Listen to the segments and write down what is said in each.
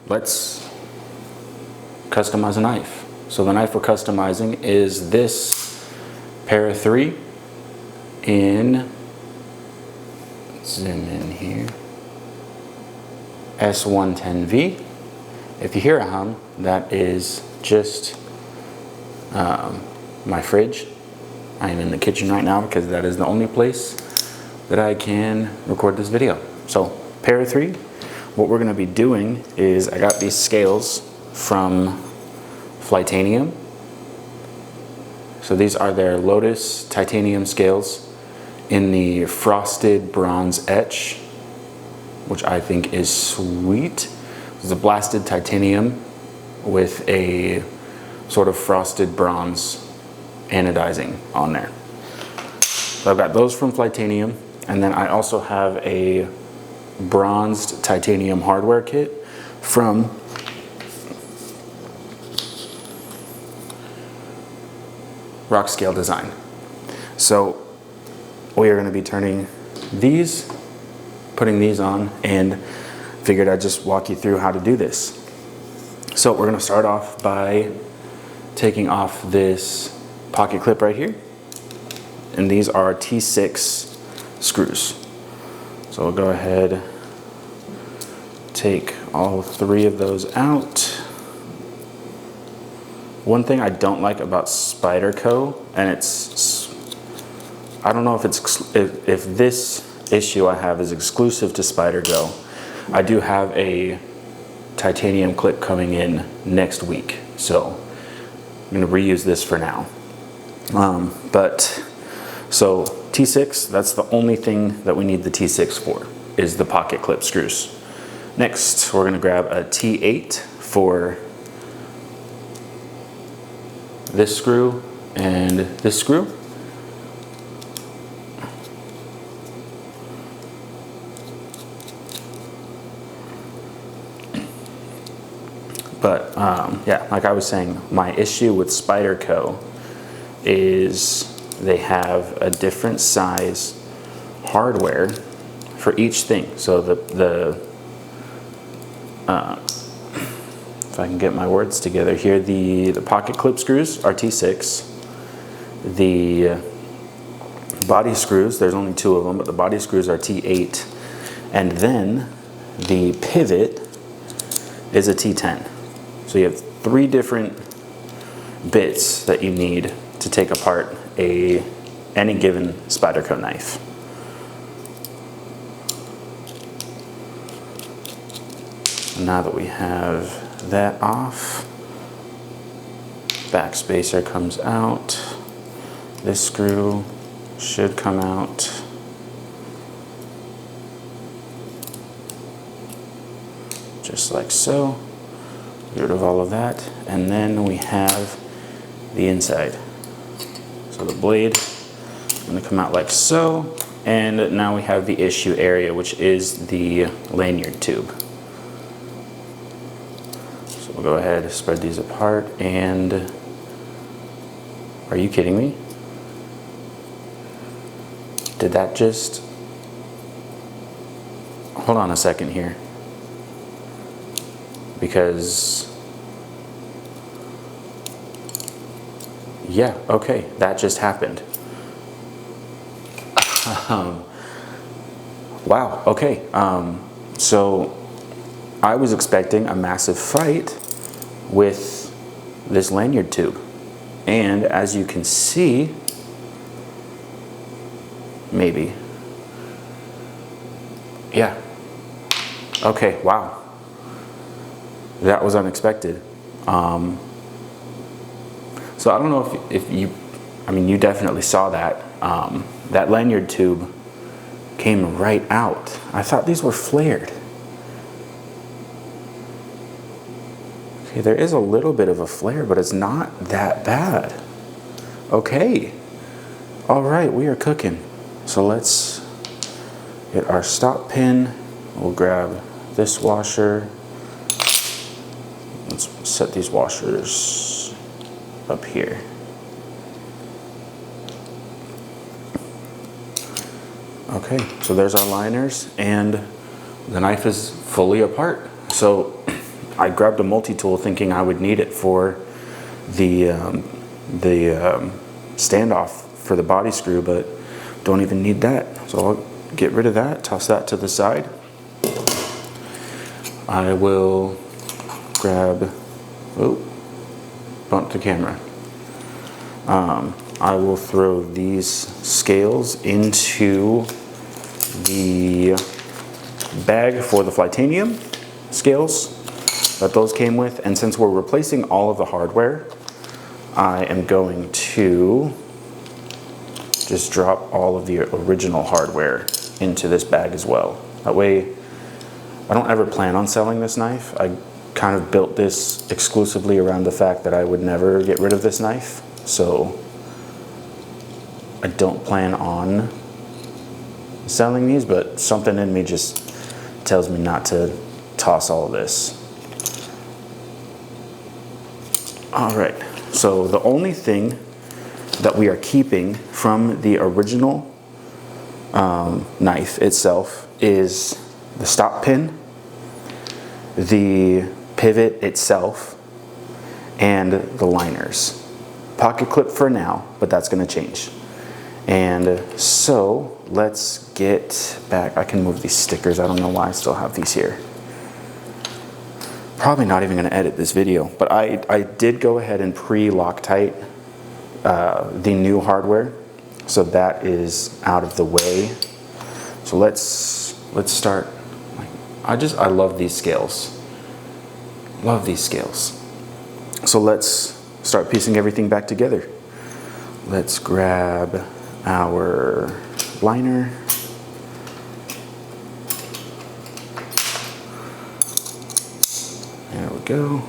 let's customize a knife. So the knife we're customizing is this Para 3 in, zoom in here, S110V. If you hear a hum, that is just my fridge. I am in the kitchen right now because that is the only place that I can record this video. So Para 3, what we're gonna be doing is, I got these scales from Flytanium. So these are their Lotus titanium scales in the frosted bronze etch, which I think is sweet. It's a blasted titanium with a sort of frosted bronze anodizing on there. So I've got those from Flytanium, and then I also have a bronzed titanium hardware kit from Rockscale Design. So we are going to be turning these, putting these on, and figured I'd just walk you through how to do this. So we're going to start off by taking off this pocket clip right here, and these are T6 screws. So we'll go ahead, take all 3 of those out. One thing I don't like about Spyderco, and I don't know if this issue I have is exclusive to Spyderco. I do have a titanium clip coming in next week, so I'm gonna reuse this for now. So T6, that's the only thing that we need the T6 for, is the pocket clip screws. Next, we're gonna grab a T8 for this screw and this screw. But yeah, like I was saying, my issue with Spyderco is they have a different size hardware for each thing. So if I can get my words together here, the pocket clip screws are T6. The body screws, there's only 2 of them, but the body screws are T8. And then the pivot is a T10. So you have 3 different bits that you need to take apart any given Spyderco knife. Now that we have that off, back spacer comes out. This screw should come out. Just like so. Get rid of all of that, and then we have the inside. So the blade is going to come out like so, and now we have the issue area, which is the lanyard tube. So we'll go ahead and spread these apart, and are you kidding me? Did that just, hold on a second here. Because, yeah, okay, that just happened. Wow, okay. So I was expecting a massive fight with this lanyard tube. And as you can see, maybe, yeah, okay, wow. That was unexpected. So I don't know if you, I mean, you definitely saw that. That lanyard tube came right out. I thought these were flared. Okay, there is a little bit of a flare, but it's not that bad. Okay. All right, we are cooking. So let's get our stop pin. We'll grab this washer. Let's set these washers up here. Okay, so there's our liners, and the knife is fully apart. So I grabbed a multi-tool thinking I would need it for the standoff for the body screw, but don't even need that. So I'll get rid of that, toss that to the side. I will grab, oh, bumped the camera. I will throw these scales into the bag for the Flytanium scales that those came with, and since we're replacing all of the hardware, I am going to just drop all of the original hardware into this bag as well. That way, I don't ever plan on selling this knife. I kind of built this exclusively around the fact that I would never get rid of this knife, so I don't plan on selling these, but something in me just tells me not to toss all of this. All right, so the only thing that we are keeping from the original knife itself is the stop pin, the pivot itself, and the liners. Pocket clip for now, but that's gonna change. And so let's get back. I can move these stickers. I don't know why I still have these here. Probably not even gonna edit this video, but I did go ahead and pre-Loctite the new hardware, so that is out of the way. So let's start. I love these scales. Love these scales. So let's start piecing everything back together. Let's grab our liner. There we go.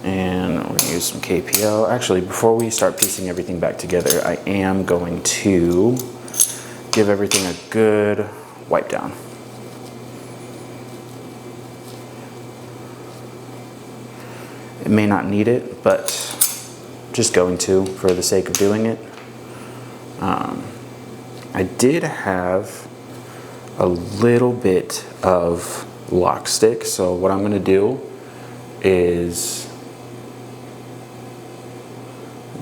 And we're gonna use some KPL. Actually, before we start piecing everything back together, I am going to give everything a good wipe down. It may not need it, but just going to for the sake of doing it. I did have a little bit of lock stick, so what I'm gonna do is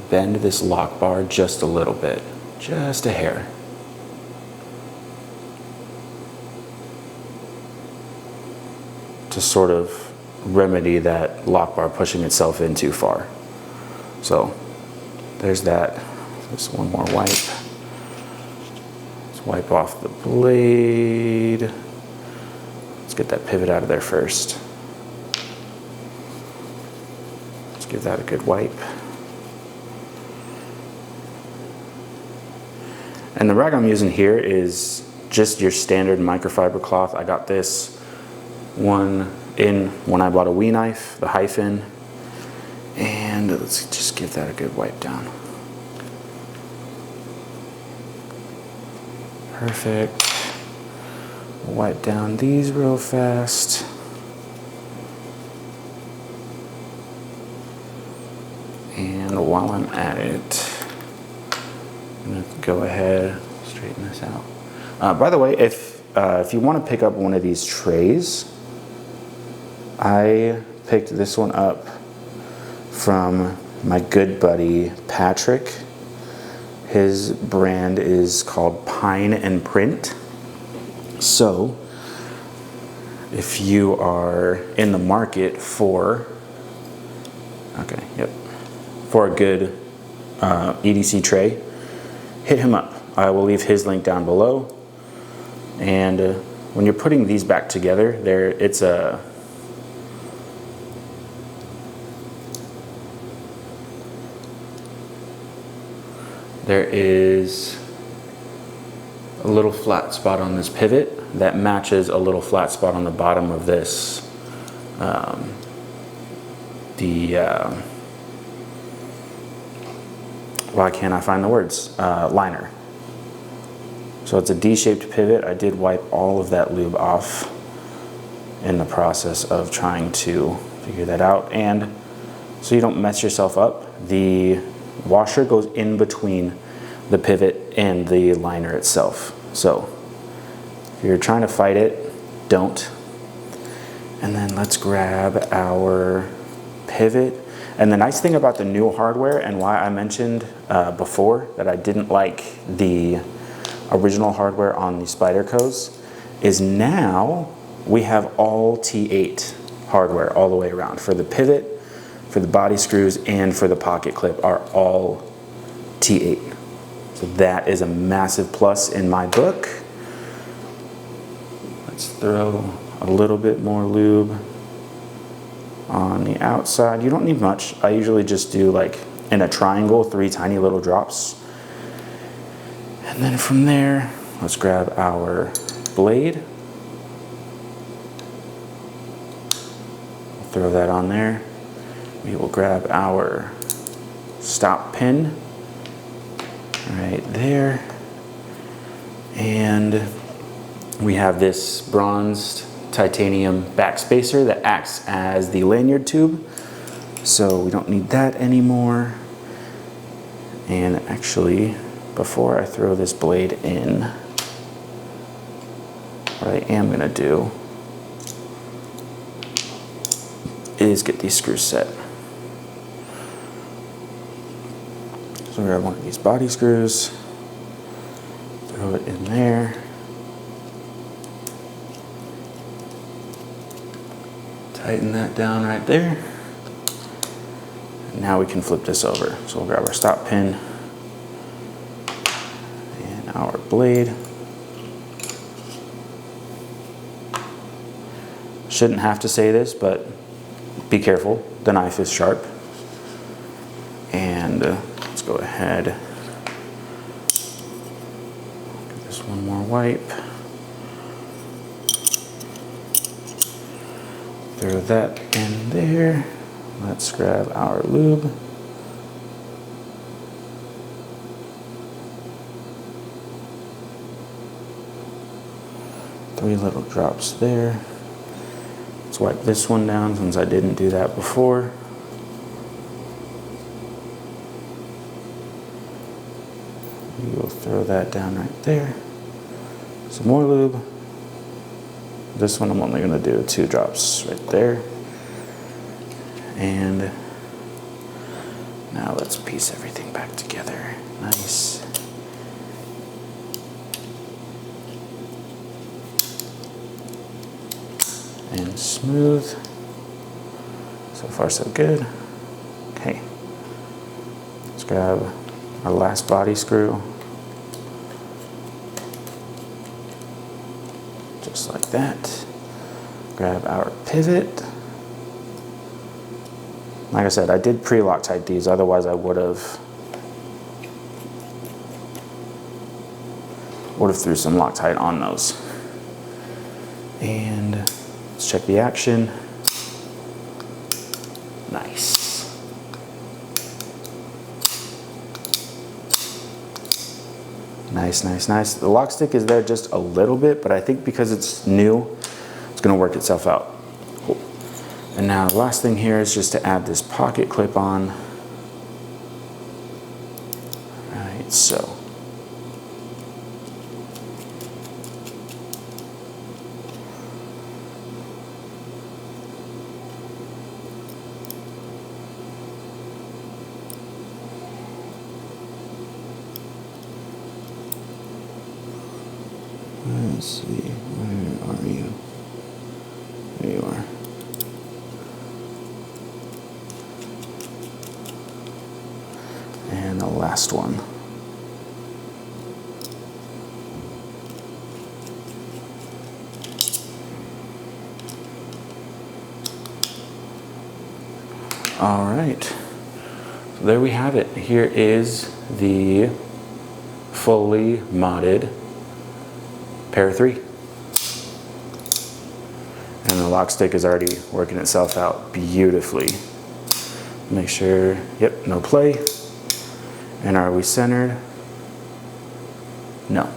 bend this lock bar just a little bit, just a hair. To sort of remedy that lock bar pushing itself in too far. So there's that. Just one more wipe. Let's wipe off the blade. Let's get that pivot out of there first. Let's give that a good wipe. And the rag I'm using here is just your standard microfiber cloth. I got this one in when I bought a Wee knife, the hyphen. And let's just give that a good wipe down. Perfect. Wipe down these real fast. And while I'm at it, I'm gonna go ahead, straighten this out. By the way, if you want to pick up one of these trays, I picked this one up from my good buddy Patrick. His brand is called Pine and Print. So if you are in the market for for a good EDC tray, hit him up. I will leave his link down below. And when you're putting these back together, there is a little flat spot on this pivot that matches a little flat spot on the bottom of this, why can't I find the words? Liner. So it's a D-shaped pivot. I did wipe all of that lube off in the process of trying to figure that out. And so you don't mess yourself up, the washer goes in between the pivot and the liner itself. So if you're trying to fight it, don't. And then let's grab our pivot. And the nice thing about the new hardware, and why I mentioned before that I didn't like the original hardware on the Spydercos, is now we have all T8 hardware all the way around. For the pivot, for the body screws, and for the pocket clip are all T8. So that is a massive plus in my book. Let's throw a little bit more lube on the outside. You don't need much. I usually just do, like in a triangle, 3 tiny little drops. And then from there, let's grab our blade. Throw that on there. We will grab our stop pin right there. And we have this bronzed titanium backspacer that acts as the lanyard tube. So we don't need that anymore. And actually, before I throw this blade in, what I am gonna do is get these screws set. So grab one of these body screws, throw it in there. Tighten that down right there. And now we can flip this over. So we'll grab our stop pin and our blade. Shouldn't have to say this, but be careful, the knife is sharp. And let's go ahead, give this one more wipe. Throw that in there. Let's grab our lube. Three little drops there. Let's wipe this one down since I didn't do that before. We'll throw that down right there. Some more lube. This one I'm only going to do 2 drops right there. And now let's piece everything back together. Nice. And smooth. So far so good. Okay. Let's grab our last body screw. Just like that. Grab our pivot. Like I said, I did pre-Loctite these, otherwise I would have threw some Loctite on those. And let's check the action. Nice. Nice, nice, nice. The lock stick is there just a little bit, but I think because it's new, it's gonna work itself out. Cool. And now the last thing here is just to add this pocket clip on. Right, so. Let's see, where are you? There you are. And the last one. All right, so there we have it. Here is the fully modded Para 3. And the lock stick is already working itself out beautifully. Make sure, yep, no play. And are we centered? No,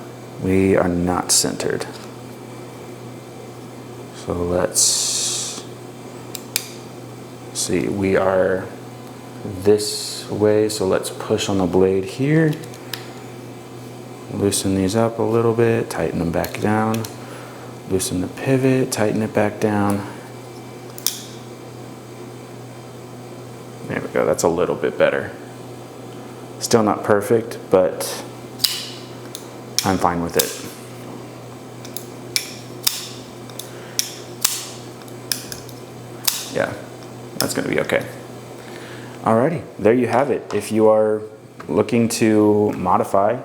we are not centered. So let's see, we are this way, so let's push on the blade here. Loosen these up a little bit, tighten them back down. Loosen the pivot, tighten it back down. There we go, that's a little bit better. Still not perfect, but I'm fine with it. Yeah, that's gonna be okay. Alrighty, there you have it. If you are looking to modify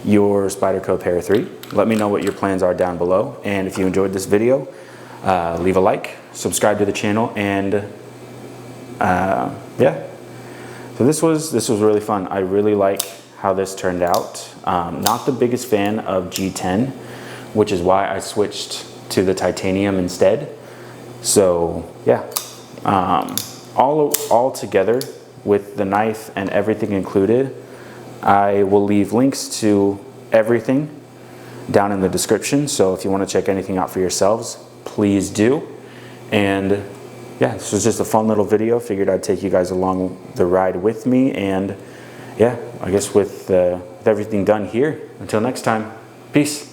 your Spyderco Para 3, let me know what your plans are down below. And if you enjoyed this video, leave a like, subscribe to the channel, and yeah. So this was really fun. I really like how this turned out. Not the biggest fan of G10, which is why I switched to the titanium instead. So yeah, all together with the knife and everything included, I will leave links to everything down in the description. So if you want to check anything out for yourselves, please do. And yeah, this was just a fun little video. Figured I'd take you guys along the ride with me. And yeah, I guess with everything done here, until next time, peace.